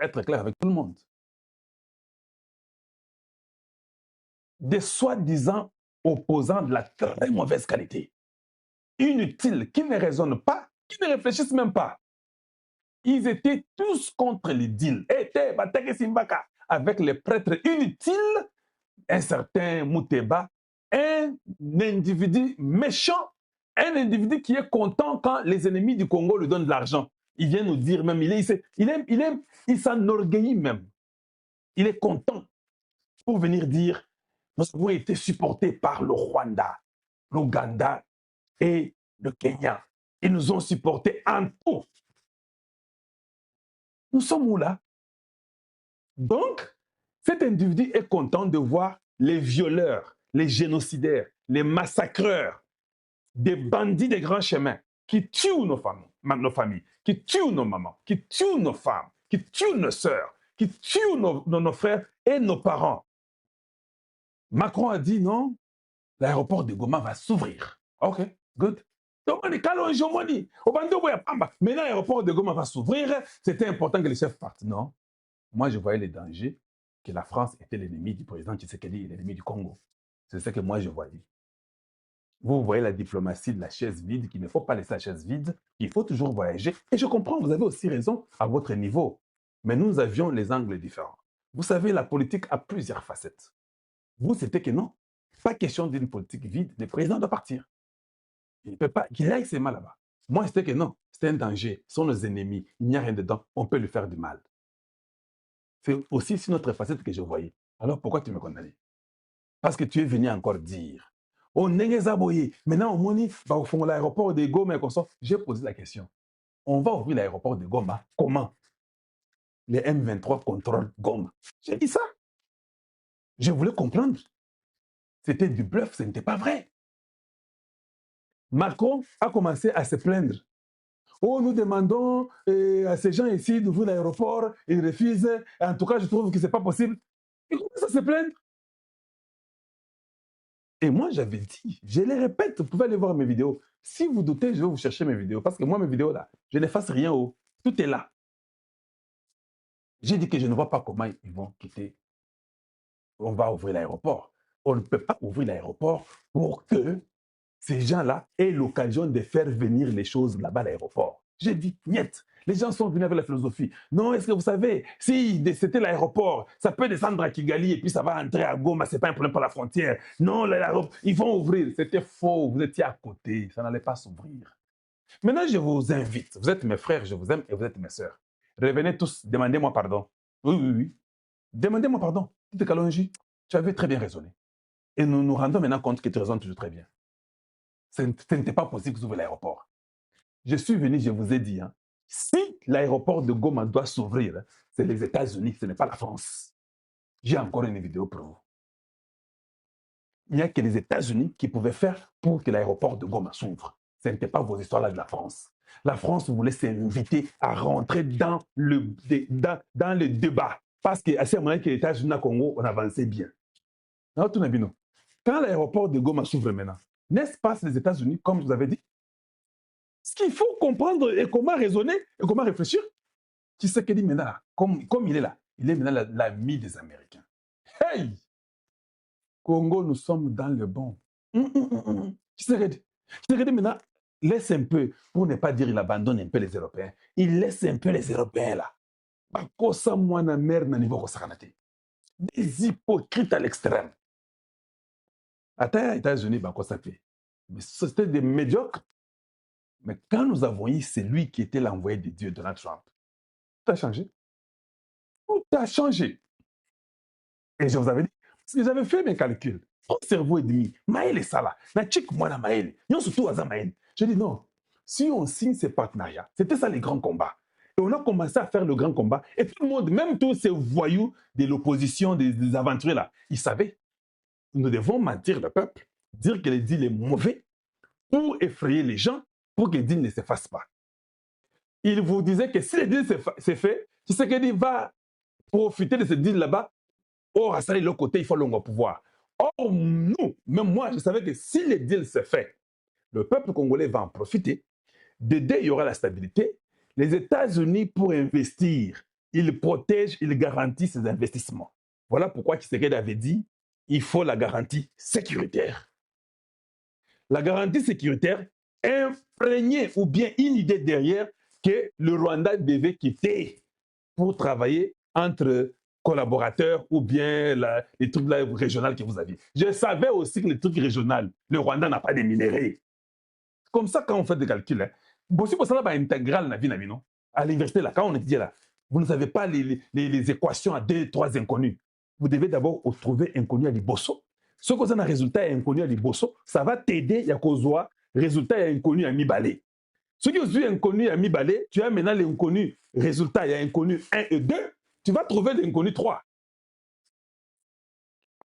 être clair avec tout le monde. Des soi-disant opposants de la très mauvaise qualité, inutiles, qui ne raisonnent pas, qui ne réfléchissent même pas. Ils étaient tous contre les deals. Avec les prêtres inutiles, un certain Mouteba, un individu méchant, un individu qui est content quand les ennemis du Congo lui donnent de l'argent. Il vient nous dire même, il s'enorgueillit même. Il est content pour venir dire, nous avons été supportés par le Rwanda, l'Ouganda et le Kenya. Ils nous ont supportés en tout. Nous sommes où là? Donc, cet individu est content de voir les violeurs, les génocidaires, les massacreurs, des bandits des grands chemins qui tuent nos familles, qui tuent nos mamans, qui tuent nos femmes, qui tuent nos sœurs, qui tuent nos frères et nos parents. Macron a dit non, l'aéroport de Goma va s'ouvrir. Ok, good. Donc, maintenant, l'aéroport de Goma va s'ouvrir. C'était important que les chefs partent. Non, moi, je voyais les dangers que la France était l'ennemi du président Tshisekedi et l'ennemi du Congo. C'est ce que moi, je voyais. Vous voyez la diplomatie de la chaise vide, qu'il ne faut pas laisser la chaise vide, il faut toujours voyager. Et je comprends, vous avez aussi raison à votre niveau. Mais nous avions les angles différents. Vous savez, la politique a plusieurs facettes. Vous, c'était que non. Pas question d'une politique vide. Le président doit partir. Il ne peut pas, qu'il aille ses mains là-bas. Moi, c'était que non. C'est un danger. Ce sont nos ennemis. Il n'y a rien dedans. On peut lui faire du mal. C'est aussi sur notre facette que je voyais. Alors pourquoi tu me condamnais? Parce que tu es venu encore dire. Oh, Nengezaboye. Maintenant, au Moni, va au fond l'aéroport de Goma et comme ça. J'ai posé la question. On va ouvrir l'aéroport de Goma. Comment? Les M23 contrôlent Goma. J'ai dit ça. Je voulais comprendre. C'était du bluff, ce n'était pas vrai. Macron a commencé à se plaindre. Oh, nous demandons à ces gens ici d'ouvrir l'aéroport, ils refusent. En tout cas, je trouve que ce n'est pas possible. Ils commencent à se plaindre. Et moi, j'avais dit, je les répète, vous pouvez aller voir mes vidéos. Si vous doutez, je vais vous chercher mes vidéos. Parce que moi, mes vidéos là, je n'efface rien. Oh. Tout est là. J'ai dit que je ne vois pas comment ils vont quitter. On va ouvrir l'aéroport. On ne peut pas ouvrir l'aéroport pour que ces gens-là aient l'occasion de faire venir les choses là-bas à l'aéroport. J'ai dit, niet. Les gens sont venus avec la philosophie. Non, est-ce que vous savez, si c'était l'aéroport, ça peut descendre à Kigali et puis ça va entrer à Goma, ce n'est pas un problème pour la frontière. Non, ils vont ouvrir. C'était faux, vous étiez à côté, ça n'allait pas s'ouvrir. Maintenant, je vous invite. Vous êtes mes frères, je vous aime et vous êtes mes sœurs. Revenez tous, demandez-moi pardon. Oui, oui, oui. Demandez-moi pardon. Tite Kalonji, tu avais très bien raisonné. Et nous nous rendons maintenant compte que tu raisonnes toujours très bien. Ce n'était pas possible que vous ouvrez l'aéroport. Je suis venu, je vous ai dit, hein, si l'aéroport de Goma doit s'ouvrir, c'est les États-Unis, ce n'est pas la France. J'ai encore une vidéo pour vous. Il n'y a que les États-Unis qui pouvaient faire pour que l'aéroport de Goma s'ouvre. Ce n'était pas vos histoires-là de la France. La France voulait s'inviter à rentrer dans le débat. Parce qu'à ce moment-là, que les États-Unis et le Congo, on avançait bien. Non, tout n'est quand l'aéroport de Goma s'ouvre maintenant, n'est-ce pas les États-Unis, comme je vous avais dit? Ce qu'il faut comprendre et comment raisonner et comment réfléchir. Qui sait qu'il dit maintenant, comme il est là, il est maintenant l'ami des Américains. Hey! Congo, nous sommes dans le bon. Qui sait qu'il dit maintenant, laisse un peu, pour ne pas dire il abandonne un peu les Européens, il laisse un peu les Européens là. Des hypocrites à l'extrême. Attends, les États-Unis, mais c'était des médiocres. Mais quand nous avons eu celui qui était l'envoyé de Dieu, Donald Trump, tout a changé. Tout a changé. Et je vous avais dit, parce que j'avais fait mes calculs. Mon cerveau est demi. Maël est ça là. J'ai dit non. Si on signe ces partenariats, c'était ça les grands combats. Et on a commencé à faire le grand combat. Et tout le monde, même tous ces voyous de l'opposition, des aventuriers là, ils savaient. Nous devons mentir le peuple, dire que le deal est mauvais pour effrayer les gens, pour que le deal ne se fasse pas. Il vous disait que si le deal s'est fait, Tshisekedi va profiter de ce deal là-bas. Or, à ça, de l'autre côté, il faut le pouvoir. Or, nous, même moi, je savais que si le deal se fait, le peuple congolais va en profiter. Dedans, il y aura la stabilité. Les États-Unis pour investir il protège, il garantit ses investissements. Voilà pourquoi Tshisekedi avait dit il faut la garantie sécuritaire. La garantie sécuritaire imprégnée ou bien une idée derrière que le Rwanda devait quitter pour travailler entre collaborateurs ou bien les trucs là régionaux que vous aviez. Je savais aussi que les trucs régionaux, le Rwanda n'a pas de minerais. Comme ça, quand on fait des calculs, hein, si vous savez intégral dans la vie, non? À l'université, là, quand on étudie là, vous ne savez pas les équations à 2, 3 inconnus. Vous devez d'abord trouver inconnu à Liboso. Ce que vous avez un résultat inconnu à Liboso, ça va t'aider à cause résultat inconnu à Mibale. Ce qui est inconnu à Mibale, tu as maintenant l'inconnu résultat, il y a inconnu 1 et 2, tu vas trouver l'inconnu 3.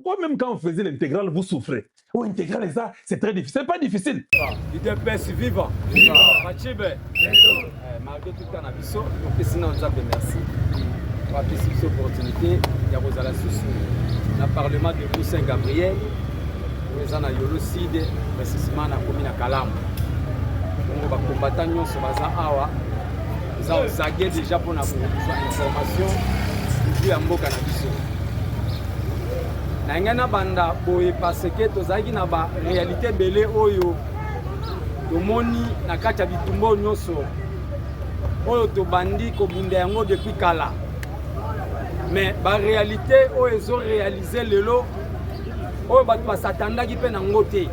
Moi, même quand on faisait l'intégrale, vous souffrez. Oh, intégrale, ça, c'est très difficile. C'est pas difficile. UDPS vivant. Machibe. Malgré tout le temps, on a sinon, merci. On a cette opportunité. Il y a Rosala Soussou. Le Parlement de Saint-Gabriel. Nous avons eu aussi des investissements dans la commune de Kalam. Donc, les combattants sont awa. Nous avons déjà pour avoir information. Nous avons eu cannabis. Nangana banda boye parce que tozaki na ba réalité belé oyo tomoni na kati ya bitumbo nyonso oyo tobandi kobunda yango depuis kala mais ba réalité oyo ezo réaliser lelo oyo bato basatandaki pe na ngote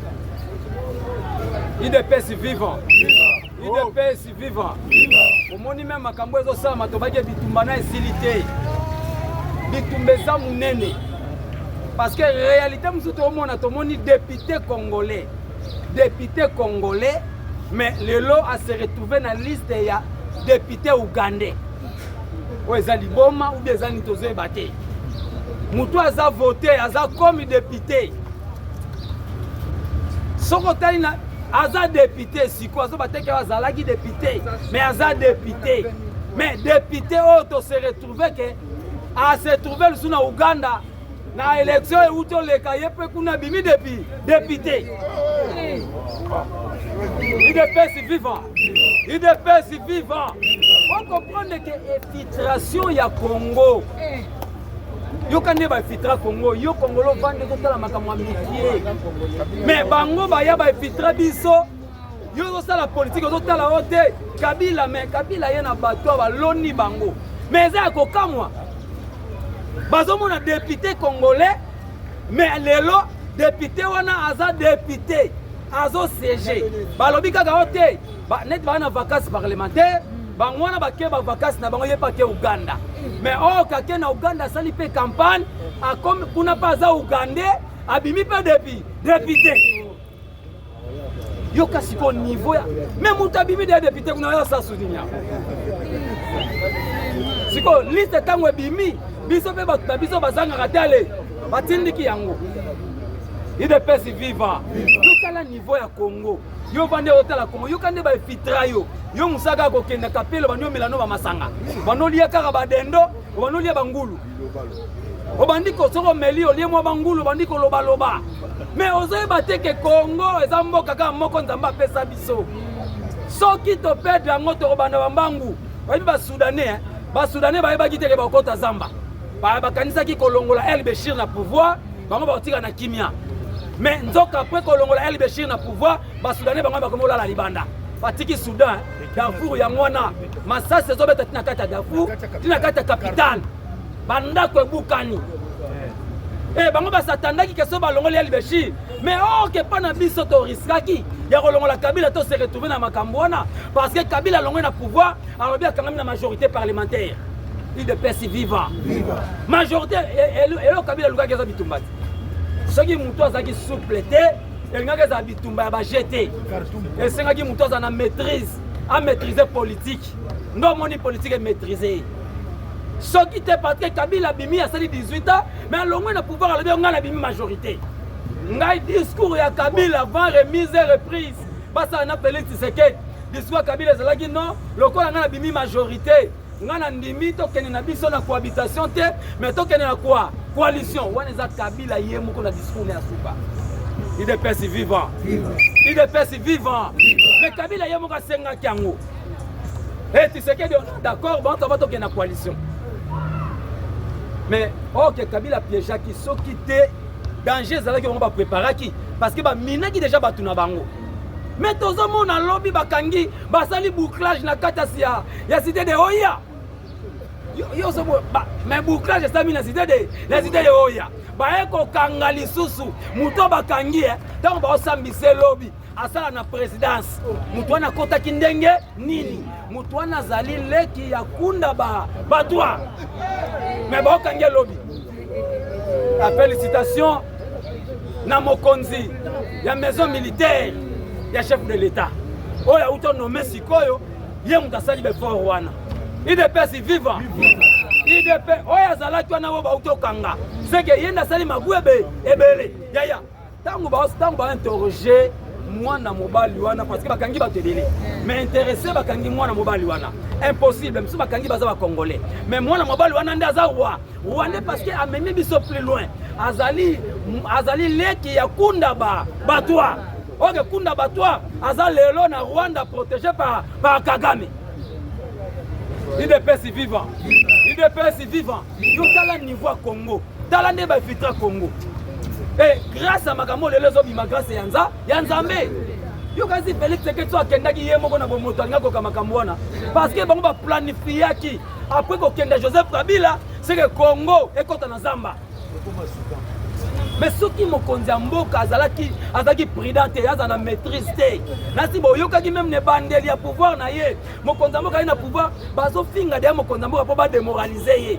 UDPS vivant UDPS vivant omoni même makambo ezo sama tobaki bitumba na esilité bitumba eza munene. Parce que en réalité, nous sommes député congolais. Député congolais, mais le lot a se retrouvé dans la liste des députés ougandais. Ou les Aliboma ou des Anitozo Bate. Moutou a voté, a comme député. Sokotani a député, si quoi, a zalaki député, mais a député. Mais député, on se retrouvé que a se trouvé le sous Ouganda. Na élection où tu les cahiers peut qu'on a bimi depuis député. UDPS vivant. UDPS vivant. On comprend que l'infiltration ya Congo. Yo kande ba infiltrer Congo, yo Congolo vande ko tala makamwa mikie. Mais bango ba ya ba infiltrer biso. Yo zo sala politique zo tala ote Kabila mais Kabila yena bato ba loni bango. Mais za ko kamwa. Bazomo na député congolais, mais lelo député wana aza député, azo CG. Balobi kaka ote, net ba na vacances parlementaires, bangwana ba ke ba vacances na bango yepa ke Uganda. Mais oh kake na Uganda sali pe campagne, a comme kuna pas za Ougandais, abimi pe député. Yo kasi ko niveau ya, même mutabimi de député kuna ya sa soudinya. Siko liste tango bimi biso pe bato biso bazanga katale batindiki yango UDPS vivant yo kala niveau ya Congo yo bande hôtel Congo yo kande ba filtra yo musaka ko kenda kapelo banyo milano ba masanga bano lia kaka badendo bano lia bangulu obandi ko soko meli olie mo bangulu bandi ko loba mais ozoye bateke Congo eza mboka kaka moko nzamba pesa biso soki to perdre yango to bana bambangu ba Soudanais ba Soudanais ba yebaki teke ba kota zamba bakanisa ki kolongola El Béchir na pouvoir bango batika na kimia mais nzoka après kolongola El Béchir na pouvoir ba Soudanais bango bakomola la libanda batiki Soudan Darfour ya ngwana masase zo beta tina kata Darfour tina kata capitale banda ko bukani bango basatandaki keso balongola El Béchir mais oh ke pana biso to riskaki ya kolongola Kabila to se retrouver na makambwana parce que Kabila longola na pouvoir alors bien quand même la majorité parlementaire. UDPS vivant. Majorité, et le Kabila Luka Gaza Bitumbati. Ce qui moutoua zaki soupleté, et le Gaza Bitumba va jeter. Et ce qui moutoua zana maîtrise, à maîtriser politique. Non, mon politique est maîtrisée. Ce qui était parce que Kabila Bimi a sali 18 ans, mais à l'ongoué na pouvoir aller on a la Bimi majorité. Ngai discours ya Kabila avant remise et reprise. Basa na Félix Tshisekedi. Discours Kabila zalaki non, le corps na Bimi majorité. Ngana ndimi to kene na biso na cohabitation te mais to kene na quoi coalition wana za Kabila yemo ko na discours na suba UDPS vivant UDPS vivant mais Kabila yemo ka senga kyango et tu sais que d'accord bon to kene na coalition mais ok Kabila piégeaki soki te danger ezalaki bango bapreparaki parce que baminaki déjà bato na bango mais tozomona lobi bakangi basali bouclage na kati ya cité de Oya mais bouclage esami na cité de Oya baye kokanga lisusu moto bakangi ntango baosambisa lobi asala na présidence moto wana akotaki ndenge nini moto wana azali leki ya kunda batwa mais baokangi lobi la félicitation na mokonzi ya maison militaire ya chef de l'état oyo auto nommé sikoyo ye moto asali befort wana IDPS vivant IDP oyo azalaki wana oyo bautokanga seke ye ndasali mabu ebele yaya ntango bainterroger mwana mobali wana parce que bakangi bato ebele mais intéressé bakangi mwana mobali wana impossible misu bakangi baza bakongolais mais mwana mobali wana nde aza rwandais parce que amemi biso plus loin azali leki ya kunda batwa oke kunda batwa aza lelo na Rwanda protégé par Kagame IDPS vivant IDPS vivant yo tala niveau ya Congo tala nde bafitra Congo et grâce à makambo lelo ezobima grâce ya Nzambe yo kasi Félix Tshisekedi akendaki ye moko na bomoto alinga koka makambo wana parce que bango baplanifiaki après kokenda Joseph Kabila c'est que Congo ekota na zamba mais soki mokonzi ya mboka azalaki prudent te aza na maîtrise te nasi boyokaki même ne bandeli ya pouvoir na ye mokonzi ya mboka ye na pouvoir bazofinga deya mokonzi ya mboka mpo badémoralize ye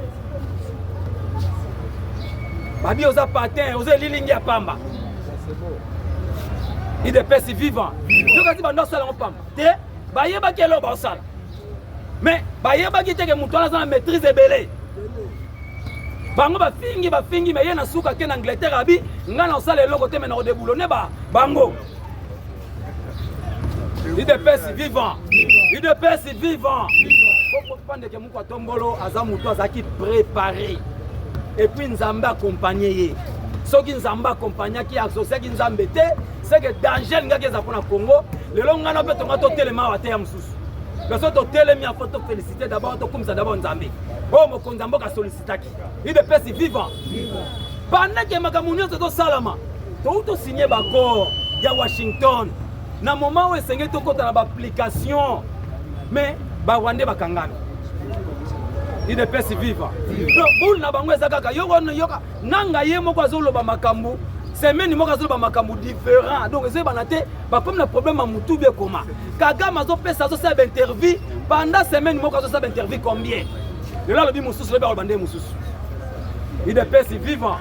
babi oza patin oza elilingi ya pamba IDPS vivant yokasi bando osala ngo pamba te bayebaki elo baosala mais bayebaki teke moto wana aza na maîtrise ebele bango bafingi mais ye na suka ke na Angleterre abi nga na osala eloko te me na kodeboulone bango IDPS vivant pandeke moko atombolo aza moto azalaki préparé et puis Nzambe accompagné ye soki Nzambe accompagnaki associaki Nzambe te c'est que danger ngaki eza mpona Congo lelo ngana mpe tonga totelema awa te ya mosusu parce que totelemi afo tofélicité d'abord tokumisa d'abord Nzambe oyo mokonzi ya mboka asolicitaki IDPS vivant pendant ke makambo nyonso tosalama tosigné baccord ya Washington na moment oyo esengeli tokota na baapplication mais barwandais bakangami IDPS vivant boule na bango eza kaka yoka nanga ye moko azoloba makambo semaine moko azoloba makambo différent donc ezebana te bakomi na problème ya mutu bie koma Kagame azopesa azosala bainterview pendant semaine moko azosala bainterview combien lelo alobi mosusu lobi aloba nde mosusu IDPS vivant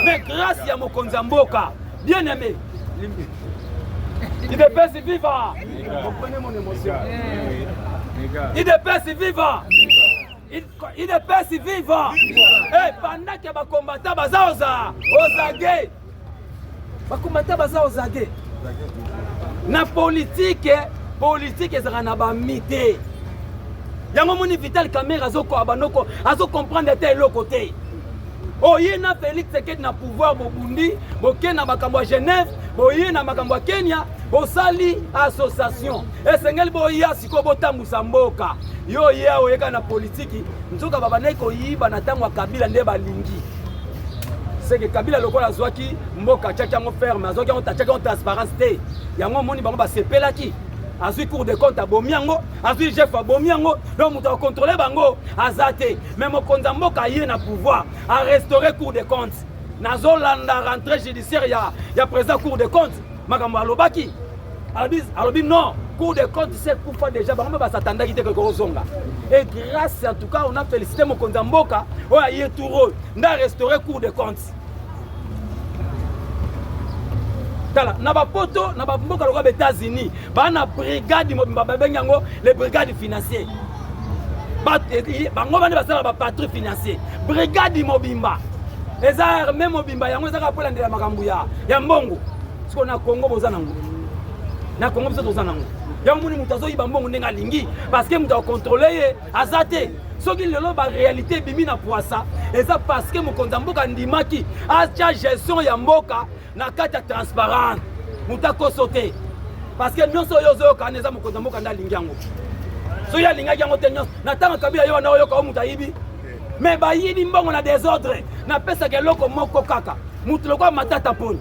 mais grâce ya mokonzi ya mboka bien aimé IDPS vivant comprenez mon émotion IDPS vivant et pendant que bakombata baza ozage bakombata baza ozage na politique ezaka na bamite yango moni Vital Kamerhe azo comprendre te eloko te oye na Félix Tshisekedi na pouvoir bobundi boke na makambo ya Genève boye na makambo ya Kenya bosali association esengeli boya siko botambusa mboka yo ye oyeka na politiki nzoka babandaki koyiba na ntango ya Kabila nde balingi c'est que Kabila lokola azwaki mboka atiaki yango ferme azwaki yango atiaki yango transparence te yango omoni bango basepelaki azwi cour de compte abomi yango azwi chef abomi yango donc moto akontrole bango aza te mais mokonzi ya mboka ye na pouvoir arestaurer cour de compte nazolanda rentrée judiciaire ya président cour de compte makambo alobaki alobi non cour de compte c'est kufa déjà bango basatandaki te kokozonga et grâce en tout cas on a félicité mokonzi ya mboka oyo aye tour nda restaurer cour de compte tala na bapoto na bamboka lokola États-Unis bana brigade mobimba babengi yango les brigades financières bango bani basala bapatrouille financier brigade mobimba eza armée mobimba yango ezaka polandela makambo ya mbongo siko na Congo boza nango na Congo biso toza nango yango moni moto azoyiba mbongo ndenge alingi parce que moto akontrole ye aza te soki lelo baréalité ebimi na poisa eza parce que mokonzi ya mboka ndimaki atia gestion ya mboka na kati ya transparente moto akoso te parce que nyonso oyo ozoyokana eza mokonzi ya mboka nde alingi yango soki alingaki yango te nyonso na ntango Kabila yo wana oyoka oyo moto ayibi mais bayini mbongo na désordre na pesa ke loko moko kaka mutu lokwa matata poni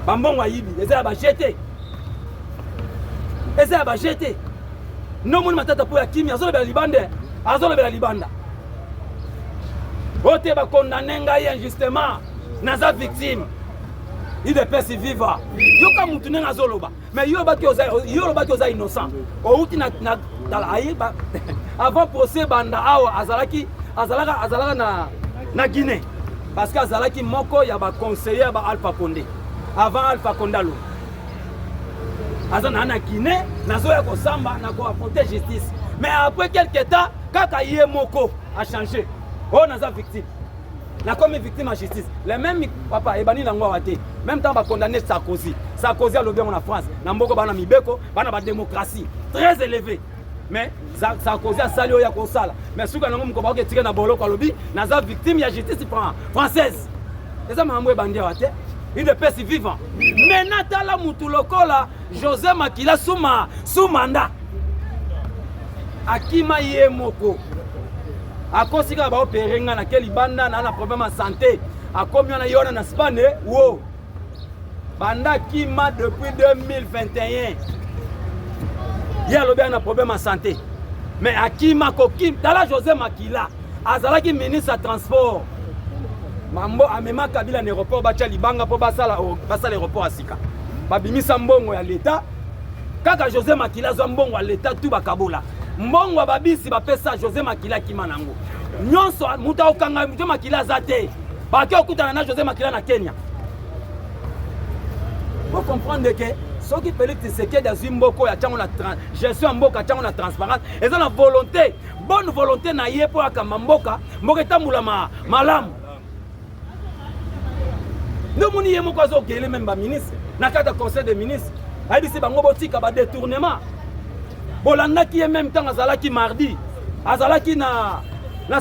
bambongo ayibi eza ba jeté eza ba jeté no moni matata po ya kimi azolobela libanda azolobela libanda ote ba condamner ngai injustement naza victime IDPS viva yoka mutu nanga azoloba mais yo lobaki oza innocent outi na ayiba avant procès banda awa azalaka na Guinée parce que azalaki moko ya ba conseiller ba Alpha Condé avant Alpha Condé lo azana na Guinée nazoya ko samba na ko apporter justice mais après quelques temps kaka yé moko a changé oh naza victime na comme victime à justice les mêmes papa ebani nango waté même temps ba condamner Sarkozy a lobé en France na mboko bana mibeko bana ba démocratie très élevée mais Sarkozy a sali oya ko sala mais suka nango mko ba ko tika na boloko alobi naza victime ya justice française eza mambo ebandi waté IDPS vivant mais natala mutu lokola José Makila sous mandat akima ye moko akosika ba opérer nga na keli banda na problème de santé akomi na yona na Spagne wo banda kima depuis 2021 ya lobi na problème de santé mais akima kokim tala José Makila azalaki ministre ya transport mambo amema Kabila na aéroport bacha libanga po basala aéroport asika babimisa mbongo ya leta kaka José Makila zo mbongo ya leta tu bakabola mbongo babisi bapesa José Makila kimanango nyonso muta okanga José Makila zate baki okutana na José Makila na Kenya. Vous comprenez que ceux qui Félix Tshisekedi azwi mboko ya chango na gestion mboka chango na transparence eza na volonté bonne volonté na ye po akamba mboka etambula malamu ndo moni ye moko azogele même ba ministre na kata conseil des ministres ayebisi bango botika ba détournement bolandaki ye même temps azalaki mardi azalaki na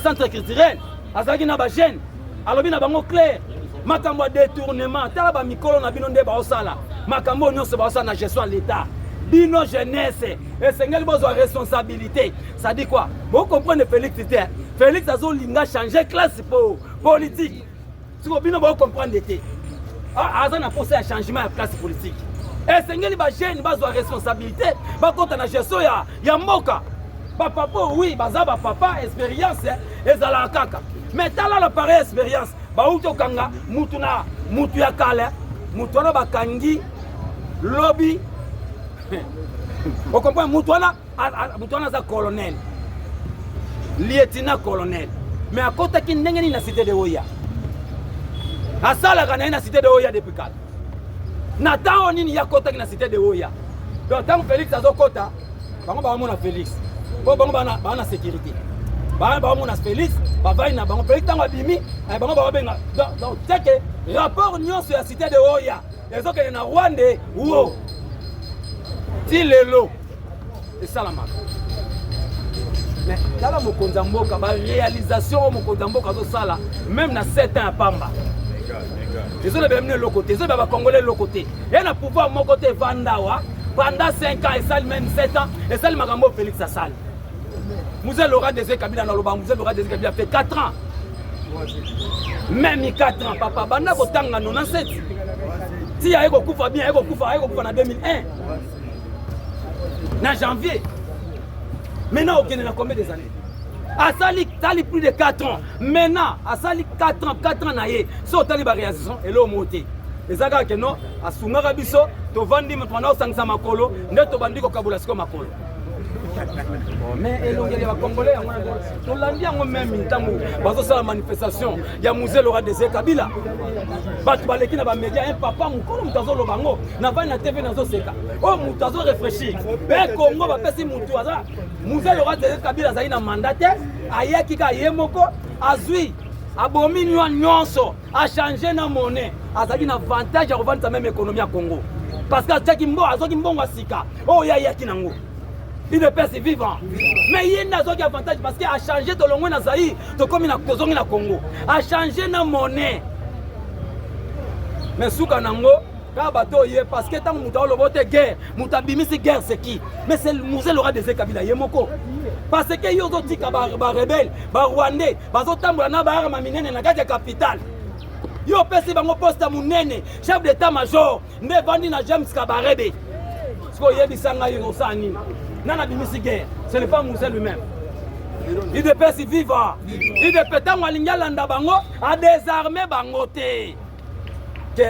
centre culturel azalaki na ba jeune alobi na bango clair makambo ya détournement tala ba mikolo na bino nde baosala makambo nyonso baosala na gestion ya l'état bino jeunesse esengeli bozwa responsabilité ça dit quoi vous comprenez Félix Tshisekedi Félix azolinga changer classe politique siko bino bo comprendre te aza na posa ya changement ya classe politique esengeli ba jeune bazwa responsabilité bakota na gestion ya mboka ba papa oui baza ba papa expérience ezala kaka mais tala la pareille expérience ba utokanga mutu ya kale mutu na bakangi lobby on comprend mutu na za colonel lieutenant colonel mais akota ki ndenge ni na cité de Oya asala kana na cité de Oya depuis kala na tao nini ya kota ki na cité de Oya donc tant Félix azokota bango ba mona Félix bo bango bana sécurité ba mona Félix ba vai na bango Félix tango bimi bango ba benga donc c'est que rapport nyonso ya cité de Oya ezokene na Rwanda wo ti lelo esalama mais kala mokonza mboka ba réalisation mokonza mboka azosala même na 7 ans à Pamba désolé ba mne lokote désolé ba congolais lokote et na pouvoir mon côté vandawa pendant 5 ans et ça même 7 ans et ça le makambo Félix Asali Mouzel Laurent Désiré Kabila na loba Mouzel Laurent Désiré Kabila fait 4 ans même 4 ans papa banda ko tanga 97 si ayeko kufa bien ayeko kufa na 2001 na janvier maintenant au Kenya combien des années asali tali plus de 4 ans maintenant asali 4 ans na ye so tali ba réalisation et lo monté ezaka que non asungaka biso to vandi mutwana osangisa makolo nde to bandiko kabula siko makolo mais elongeli ba congolais to landi yango même ntango bazo sala manifestation ya Mouzel Laurent Désiré Kabila batu baleki na ba média un papa mukolo mutazo lo bango na vai na TV nazo seka oh mutazo réfléchir be Congo ba pesi mutu aza Mouzel Laurent Désiré Kabila zai na mandat ayaki ka yemoko azui abomi nyonso a changer na monnaie azaki na avantage ya revendre même économie ya Congo parce que azaki mbongo asika oh yaki nango il est percé vivant mais il n'a aucun avantage parce qu'il a changé de longue na Zaïre to comme na kozongi na Congo a changé na monnaie mais souka nango Quand bateau y est, parce que tant que nous avons guerre, nous avons mis guerre, c'est qui? Mais c'est le musée Laura des Kabila, Yemoko. Parce que yo zoti ka ba rebelle, ba rwandais, ba zotambola na ba arma minene na kati ya capitale. Yo pesi bango poste munene, chef d'état-major, ne vandi na James Kabarebe. Ce qu'on yebisanga yo sani. Nana bimisi guerre, ce n'est pas Moussel lui-même. Il dépêche vivant. Il dépêche tant landa bango à désarmer bangote. Que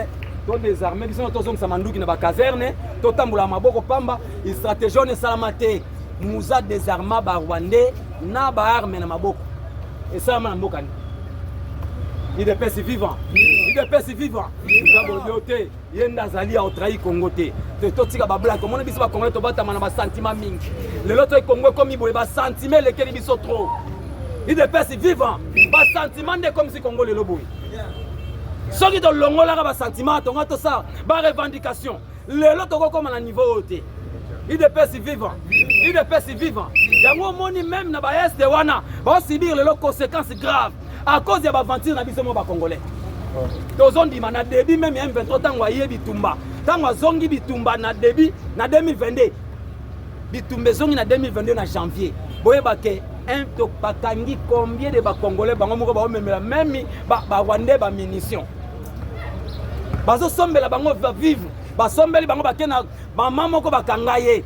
to désarmer biso to zong samanduki na ba caserne, to tambola maboko pamba, il stratégie ne salamate. Mouza désarma ba rwandais na ba arme na maboko. Et ça na mboka. Il dépêche vivant. Il dépêche vivant. Zaboyote, yenda zali a trahi Congo te. To tika ba blanc, comment biso ba Congolais to bata na ba sentiment mingi. Le loto Congo comme iboye ba sentiment lesquels biso trop. Il dépêche vivant. Ba sentiment de comme si Congo le loboy. Soki to longola ba sentiment to ngato ça, ba revendication. Le loto comme na niveau haute. Il dépêche vivant. Il dépêche vivant. Yango moni même na ba est de wana, ba subir les conséquences graves à cause de l'aventure na biso mo ba Congolais. Tozondi na début même M23 tango yebi tumba. Tango zongi bitumba na début na 2022. Bitumbe zongi na 2022 na janvier. Boye baké un to pakangi combien de ba Congolais bango moko ba memela même ba Rwandais ba munitions. Bazo sombela bango va vivre. Ba sombeli bango ba kena ba mama ko bakangaye.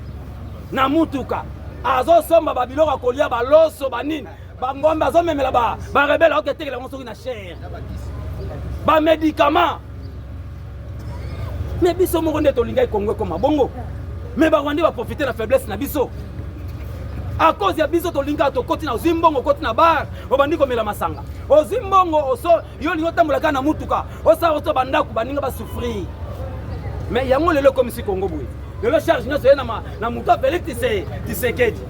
Na mutuka. Azo somba ba biloko kolia ba loso ba nini. Ba ngombe azo memela ba rebelle o keteke la ngoso na chair. Ba médicaments. Mais biso mo nde to linga Congo comme bongo. Mais ba Rwandais va profiter de la faiblesse na biso. À cause ya biso to linga to koti na zimbongo koti na bar, obandi komela masanga. O zimbongo oso yo lingo tambola kana mutuka. Osa oto banda ku baninga ba souffrir. Mais yango lelo comme si Congo boui. Lelo charge na so na muto Félix Tshisekedi.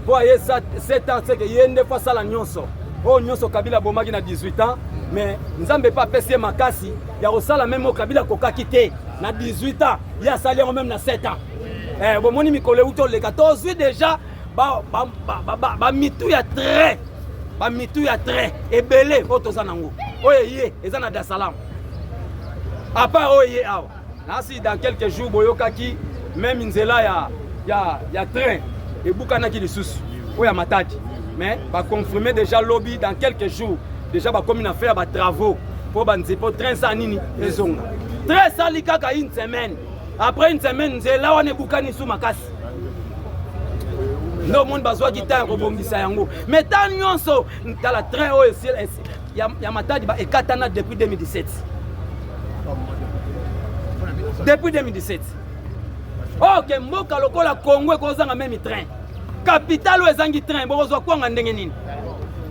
Voyez ça 7 ans c'est que yende fois ça la nyonso. Oh nyonso Kabila bomaki na 18 ans. Mais Nzambe pas pesi makasi ya osala même au Kabila koka kité na 18 ans ya sali même na 7 ans bon moni mikole uto le 14 déjà ba mitu ya très ebele otoza nango oye eza na Dar es Salaam à part oye awa nasi dans quelques jours boyokaki même nzela ya train et bukanaki lisusu oya matadi mais ba confirmer déjà lobby dans quelques jours. Déjà, comme il a fait des travaux pour train ça nini ezonga. Très sali kaka une semaine. Après une semaine, c'est là où on est boucani sous ma casse. Non, monde besoin de temps pour bombisa yango. Mais tant nyonso, dans la train au ya matadi ba ekatana depuis 2017. Depuis 2017. OK, mboka lokola Congo ko zanga même train. Capitale ou ezangi train, bozo kwa ndenge nini.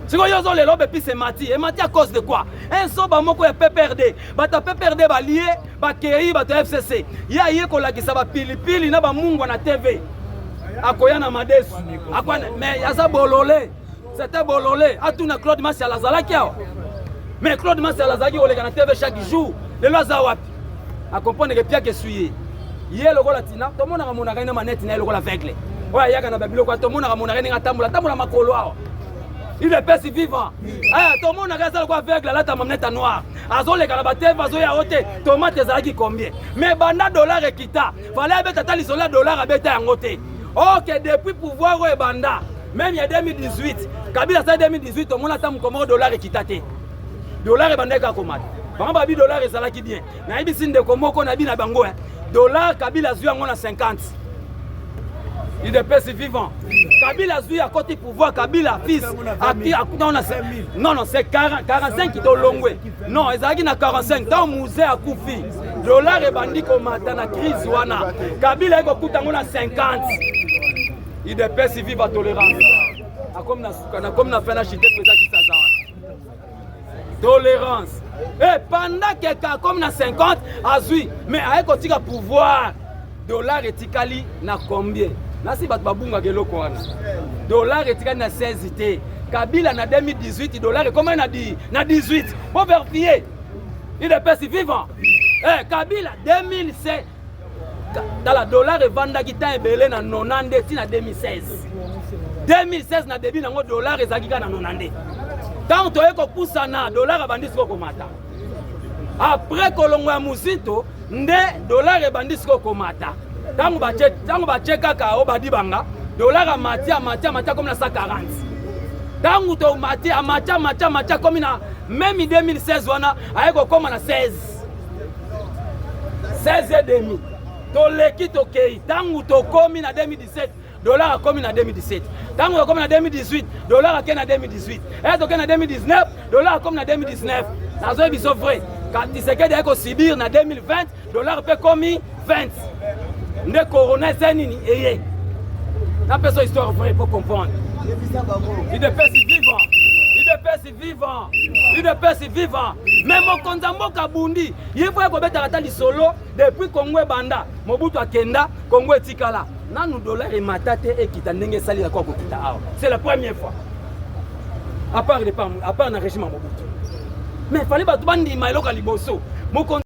Si vous avez les puis c'est Mati. Et Mati à cause de quoi? Un so ba moko ya PPRD. Bata PPRD ba lié, ba KI, ba FCC. Ya yé ko la ki sa ba pili na ba mungu na TV. Akoya na madesu. Akwa mais ya sa bololé. C'était bololé. Atuna Claude Massi à la Zalaki. Mais Claude Massi à la Zalaki on le na TV chaque jour. Le loza wapi. A comprendre que Pierre que suye. Yé le gola tina, to mona mona na manette na le gola aveugle. Oya yaka na babilo kwa to mona mona na tambola makolo awa. Il est pas si vivant. Tout le monde a regardé avec la lata manette noire. Azole galabate vazo ya hote tomate zaki combien. Mais banda dollar et kita. Fallait avec tata l'isola dollar abeta ngote. OK depuis pouvoir et banda. Même il y a 2018, Kabila ça 2018 tout le monde attend comme dollar et kita te. Dollar et banda ka komata. Bamba bi dollar et salaki bien. Na ibisi nde komoko na bi na bango. Dollar Kabila zui ngona 50. Il est pas si vivant. Kabila zui à côté pouvoir, Kabila fils. Non, c'est 45 qui est longue. Non, ils ont 45. Dans le musée à Koufi, dollar et bandit comme dans la crise. Kabila est à 50. Il est pas si vivant à tolérance. Comme na fait la chute tolérance. Et pendant quelqu'un comme na 50, à zui, mais avec côté pouvoir, dollar et tikali na combien? Nasi bat babunga geloko wana. Dollar etikani na 16 té. Kabila na 2018 dollar comment na dit na 18. Pour vérifier. Il est pas si vivant. Kabila 2016 dans la dollar et vanda kita ebele na 90 ti na 2016. 2016 na début na dollar ezakika na 90. Tant to eko poussa na dollar abandi siko komata. Après kolongo ya muzito nde dollar ebandi siko komata tango bache kaka o badi banga dollar amatia comme na 140 tango to matia comme na même 2016 wana ayeko koma na 16 et demi to leki to kei tango to komi na 2017 dollar a komi na 2017 tango komi na 2018 dollar a ke na 2018 et to ke na 2019 dollar a komi na 2019 nazo biso vrai quand Tshisekedi ayeko subir na 2020 dollar pe komi 20 nde corona nini eye na peso histoire vraie pour comprendre il de pesi vivant mais mokonza mboka bundi yefo ya kobeta kata lisolo depuis Congo banda Mobutu akenda Congo etikala nanu dollar et matate ekita ndenge sali ya kwa kokita awa c'est la première fois à part na régime Mobutu mais fallait batu bandi mailoko liboso mokonza